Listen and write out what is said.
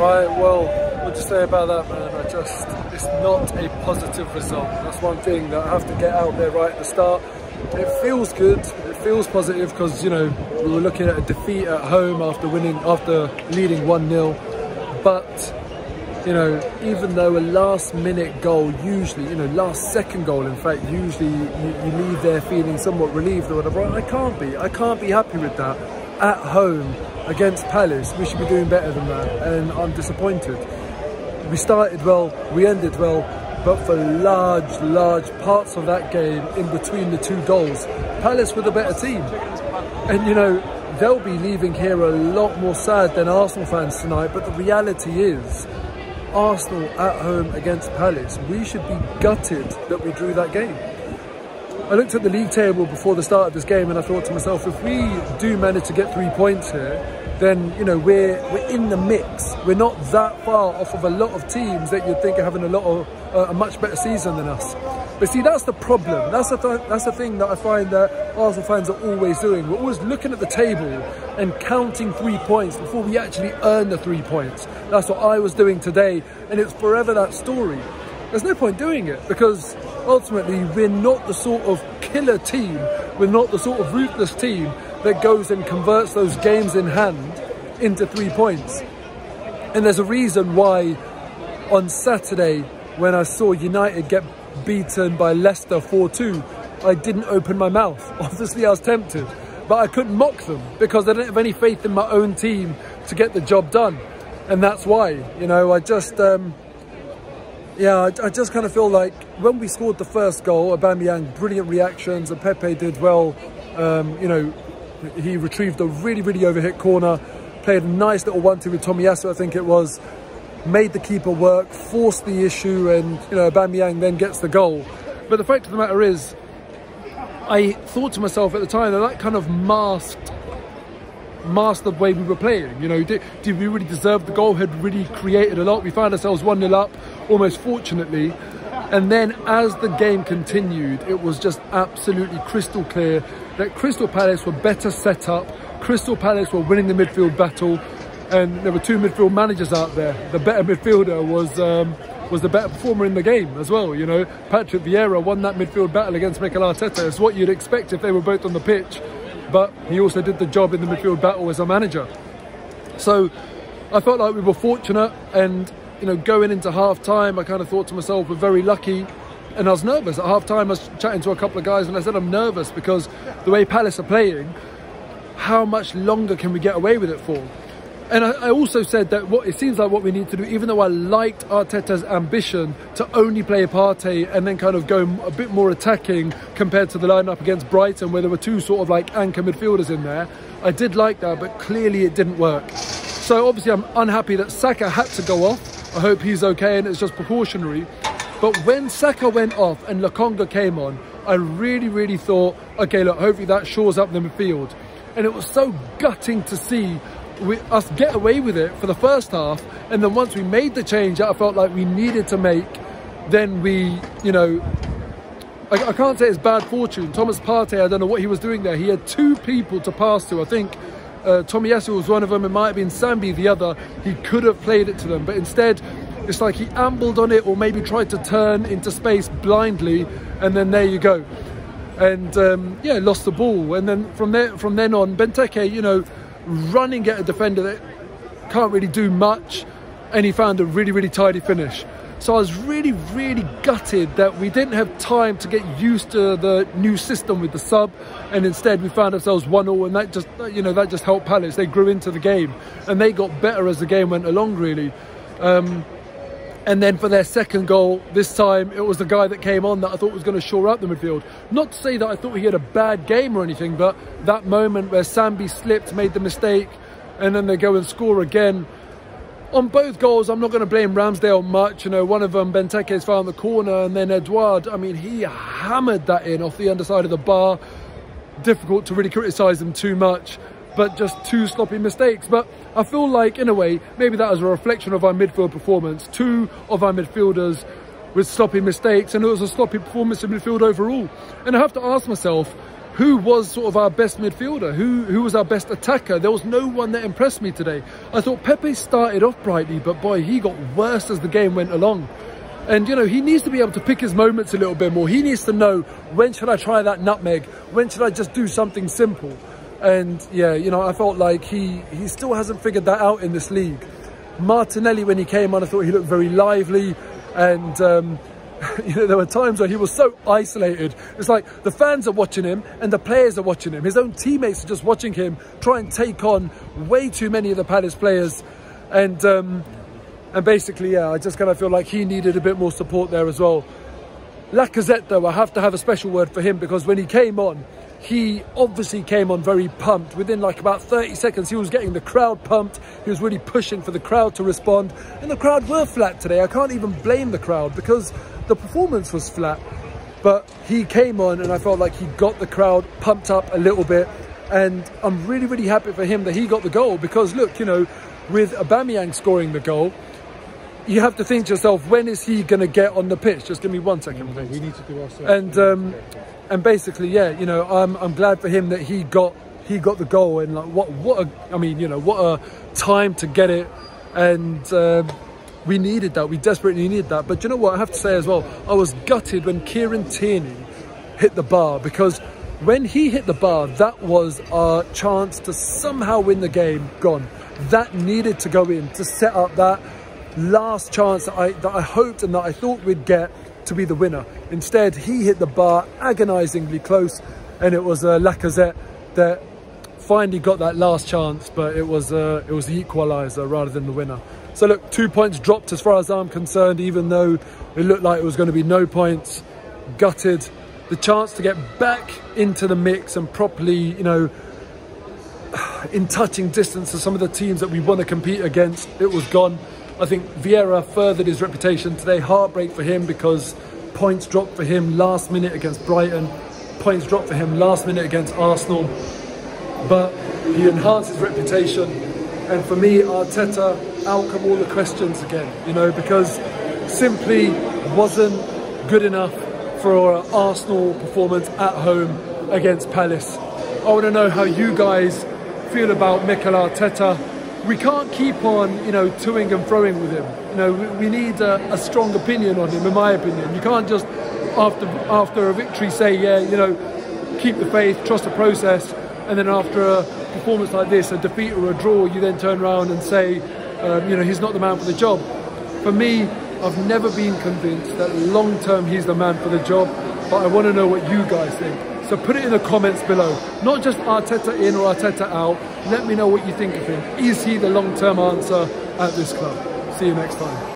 Right, well, what to say about that, man? It's not a positive result. That's one thing that I have to get out there right at the start. It feels good, it feels positive because, you know, we were looking at a defeat at home after leading 1-0. But, you know, even though a last minute goal usually, you know, last second goal, in fact, usually you leave there feeling somewhat relieved or whatever. I can't be happy with that. At home against Palace, we should be doing better than that, and I'm disappointed. We started well, we ended well, but for large parts of that game, in between the two goals, Palace were the better team. And you know, they'll be leaving here a lot more sad than Arsenal fans tonight, but the reality is, Arsenal at home against Palace, we should be gutted that we drew that game. I looked at the league table before the start of this game and I thought to myself, if we do manage to get 3 points here, then, you know, we're in the mix. We're not that far off of a lot of teams that you'd think are having a much better season than us. But see, that's the problem. That's the thing that I find that Arsenal fans are always doing. We're always looking at the table and counting 3 points before we actually earn the 3 points. That's what I was doing today, and it's forever that story. There's no point doing it because ultimately we're not the sort of killer team, we're not the sort of ruthless team that goes and converts those games in hand into 3 points. And there's a reason why on Saturday, when I saw United get beaten by Leicester 4-2, I didn't open my mouth. Obviously I was tempted, but I couldn't mock them because I didn't have any faith in my own team to get the job done. And that's why, you know, I just kind of feel like when we scored the first goal, AUBAMEYANG, brilliant reactions, and Pepe did well. You know, he retrieved a really overhit corner, played a nice little 1-2 with Tomiyasu, I think it was, made the keeper work, forced the issue, and, you know, AUBAMEYANG then gets the goal. But the fact of the matter is, I thought to myself at the time that kind of masked the way we were playing. You know, did we really deserve the goal? Had really created a lot. We found ourselves 1-0 up, almost fortunately. And then as the game continued, it was just absolutely crystal clear that Crystal Palace were better set up. Crystal Palace were winning the midfield battle. And there were two midfield managers out there. The better midfielder was the better performer in the game as well. You know, Patrick Vieira won that midfield battle against Mikel Arteta. It's what you'd expect if they were both on the pitch. But he also did the job in the midfield battle as a manager. So I felt like we were fortunate, and, you know, going into half-time, I kind of thought to myself, we're very lucky. And I was nervous. At half-time, I was chatting to a couple of guys and I said, I'm nervous because the way Palace are playing, how much longer can we get away with it for? And I also said that it seems like what we need to do, even though I liked Arteta's ambition to only play Partey and then kind of go a bit more attacking compared to the lineup against Brighton, where there were two sort of like anchor midfielders in there. I did like that, but clearly it didn't work. So obviously I'm unhappy that Saka had to go off. I hope he's okay and it's just precautionary. But when Saka went off and Lokonga came on, I really thought, okay, look, hopefully that shores up the midfield. And it was so gutting to see us get away with it for the first half, and then once we made the change that I felt like we needed to make, then we, you know, I can't say it's bad fortune. Thomas Partey, I don't know what he was doing there. He had two people to pass to. I think Tomiyasu was one of them, it might have been Sambi the other. He could have played it to them, but instead it's like he ambled on it or maybe tried to turn into space blindly, and then there you go. And yeah, lost the ball. And then from then on, Benteke, you know, running at a defender that can't really do much, and he found a really tidy finish. So I was really gutted that we didn't have time to get used to the new system with the sub, and instead we found ourselves 1-0, and that just, you know, that just helped Palace. They grew into the game and they got better as the game went along, really. And then for their second goal, this time it was the guy that came on that I thought was going to shore up the midfield. Not to say that I thought he had a bad game or anything, but that moment where Sambi slipped, made the mistake, and then they go and score again. On both goals, I'm not going to blame Ramsdale much. You know, one of them, Benteke's found the corner, and then Edouard, I mean, he hammered that in off the underside of the bar. Difficult to really criticise him too much, but just two sloppy mistakes. But I feel like, in a way, maybe that was a reflection of our midfield performance. Two of our midfielders with sloppy mistakes, and it was a sloppy performance in midfield overall. And I have to ask myself, who was sort of our best midfielder, who was our best attacker. There was no one that impressed me today. I thought Pepe started off brightly, but boy, he got worse as the game went along. And, you know, he needs to be able to pick his moments a little bit more. He needs to know, when should I try that nutmeg? When should I just do something simple? And yeah, you know, I felt like he still hasn't figured that out in this league. Martinelli, when he came on, I thought he looked very lively. And, you know, there were times where he was so isolated. It's like the fans are watching him and the players are watching him. His own teammates are just watching him try and take on way too many of the Palace players. And basically, yeah, I just kind of feel like he needed a bit more support there as well. Lacazette, though, I have to have a special word for him, because when he came on, he obviously came on very pumped. Within like about 30 seconds, he was getting the crowd pumped. He was really pushing for the crowd to respond. And the crowd were flat today. I can't even blame the crowd, because the performance was flat. But he came on and I felt like he got the crowd pumped up a little bit. And I'm really, really happy for him that he got the goal, because look, you know, with AUBAMEYANG scoring the goal, you have to think to yourself, when is he going to get on the pitch? Just give me 1 second, please. We need to do ourselves. And basically, yeah, you know, I'm glad for him that he got the goal. And like, what a time to get it. And we needed that. We desperately needed that. But you know what? I have to say as well, I was gutted when Kieran Tierney hit the bar, because when he hit the bar, that was our chance to somehow win the game gone. That needed to go in to set up that last chance that I hoped and that I thought we'd get to be the winner. Instead, he hit the bar agonizingly close, and it was Lacazette that finally got that last chance, but it was the equaliser rather than the winner. So look, 2 points dropped as far as I'm concerned, even though it looked like it was going to be no points. Gutted. The chance to get back into the mix and properly, you know, in touching distance to some of the teams that we want to compete against, it was gone. I think Vieira furthered his reputation today. Heartbreak for him, because points dropped for him last minute against Brighton. Points dropped for him last minute against Arsenal. But he enhanced his reputation. And for me, Arteta outcome all the questions again, you know, because simply wasn't good enough for our Arsenal performance at home against Palace. I want to know how you guys feel about Mikel Arteta. We can't keep on, you know, toing and throwing with him. You know, we need a strong opinion on him, in my opinion. You can't just, after a victory, say, yeah, you know, keep the faith, trust the process, and then after a performance like this, a defeat or a draw, you then turn around and say, you know, he's not the man for the job. For me, I've never been convinced that long-term he's the man for the job, but I want to know what you guys think. So put it in the comments below. Not just Arteta in or Arteta out. Let me know what you think of him. Is he the long-term answer at this club? See you next time.